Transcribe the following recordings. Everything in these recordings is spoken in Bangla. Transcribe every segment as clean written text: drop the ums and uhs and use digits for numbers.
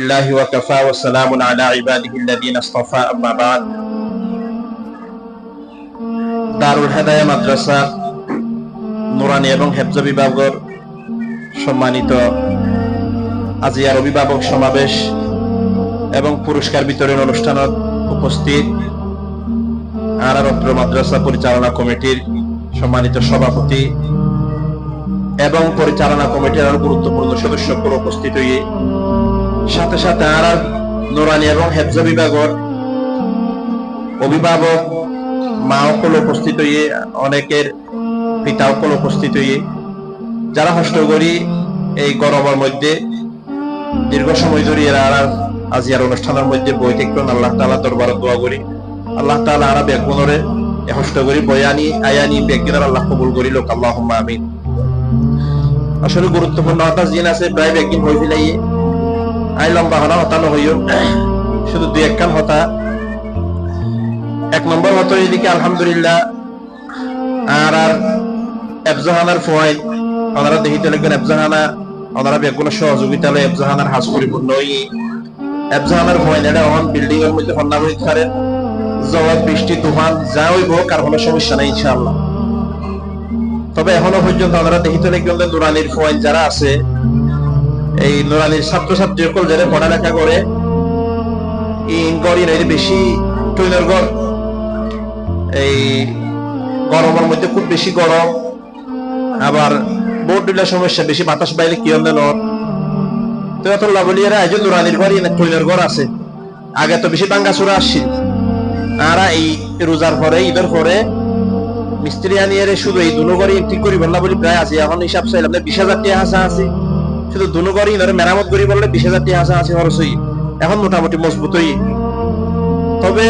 الله وكفى وسلام على عباده الذين اصطفى أما بعد দারুল হেদায়া মাদ্রাসা নুরানি এবং হেফজ বিভাগের সম্মানিত আজিয়ার অভিভাবক সমাবেশ এবং পুরস্কার বিতরণ অনুষ্ঠানত উপস্থিত আরারত্র মাদ্রাসা পরিচালনা কমিটির সম্মানিত সভাপতি এবং পরিচালনা কমিটির আরো গুরুত্বপূর্ণ সদস্যগুলো উপস্থিত হয়ে সাথে সাথে আরার নুরানি এবং হেফজ বিভাগের অভিভাবক মা সকল উপস্থিত হয়ে অনেকের পিতা সকল উপস্থিত হয়ে যারা কষ্ট করি এই গরমের মধ্যে দীর্ঘ সময় ধরে এরা আজিয়ার অনুষ্ঠানের মধ্যে বই থাকবেন আল্লাহ তাআলা দরবারে দোয়া করি আল্লাহ তাআলা আরা বেগুনরে কষ্ট করি বয়ানি আয়ানি বেগুনের আল্লাহ কবুল করি লোক আল্লাহুম্মা আমিন। আসলে গুরুত্বপূর্ণ কথা জিন আছে প্রায় বেগিন হই ফেলাই আই লম্বা হনা হতানো হইও শুধু দুই একখান হতা। এক নম্বর হতো এদিকে আলহামদুলিল্লাহ আর এফজাহানার ফয়েল ওনারা দেখিতে লাগবেন এফজাহানা ওনারা বেগুনের সহযোগিতা লয় এফজাহানার হাজ পরিপূর্ণ হই এফজাহানার ফয়েল এটা অন বিল্ডিং এর মধ্যে হন্না হইতে পারে জবাব বৃষ্টি তুফান যা হইব কার কোনো সমস্যা নাই ইনশাআল্লাহ। তবে এখনো পর্যন্ত ওনারা দেখিতে লাগবেন নুরানির ফয়েল যারা আছে এই নুরানির ছাত্রছাত্রী সকল যারা পড়ালেখা করে ইন গড়ি নাই বেশি টুইনের গড় এই গরমের মধ্যে খুব বেশি গরম আবার বোর্ড দিলার সমস্যা বেশি বাতাস বাইরে কি হবে নট তো এত লাভলিয়ারা আয়োজন নুরানির ঘর টুইনের ঘর আছে আগে তো বেশি বাঙ্গাচুরা আসছিল আর এই রোজার পরে ঈদের পরে মিস্ত্রি আনিয়ে শুধু এই দুনো ঘরই ঠিক করি বললা বলি প্রায় আছে এখন হিসাব চাইলাম 20,000 টাকা হাসা আছে শুধু দুনো ঘরই ধরে মেরামত করি বললে 20,000 টাকা হাসা আছে খরচই এখন মোটামুটি মজবুতই। তবে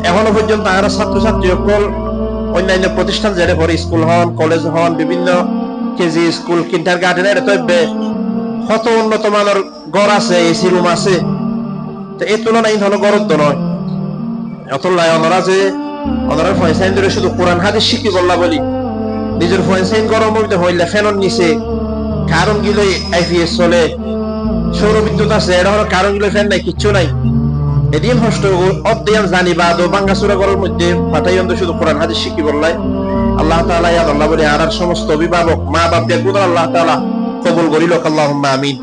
এখনো পর্যন্ত আর ছাত্রছাত্রী সকল অন্যান্য প্রতিষ্ঠান যেটা পরে স্কুল হন কলেজ হন বিভিন্ন কেজি স্কুল কিন্টার গার্ডেন এটা তো কত উন্নত মানের ঘর আছে এসি রুম আছে তো এই তুলনায় এই ধরনের গরম তো নয় অত লাই ওনারা যে ওনারা ফয়সাইন ধরে শুধু কোরআন হাদিস শিখি বললা বলি নিজের ফয়সাইন গরম হইতে হইলে ফ্যানের নিচে কারণ গিলে আইপিএস চলে সৌর বিদ্যুৎ আছে এটা হলো কারণ গিলে ফ্যান নাই কিচ্ছু নাই এদিন হষ্ট অধ্যয়ন জানি বা দো বাঙ্গাসুরা ঘরের মধ্যে ফাটাই অন্ত শুধু কোরআন হাদিস শিখি বললাই আল্লাহ তাআলা ইয়া আল্লাহ বলে আর সমস্ত অভিভাবক মা বাপ দেখুন আল্লাহ তাআলা কবুল করিল আল্লাহুম্মা আমিন।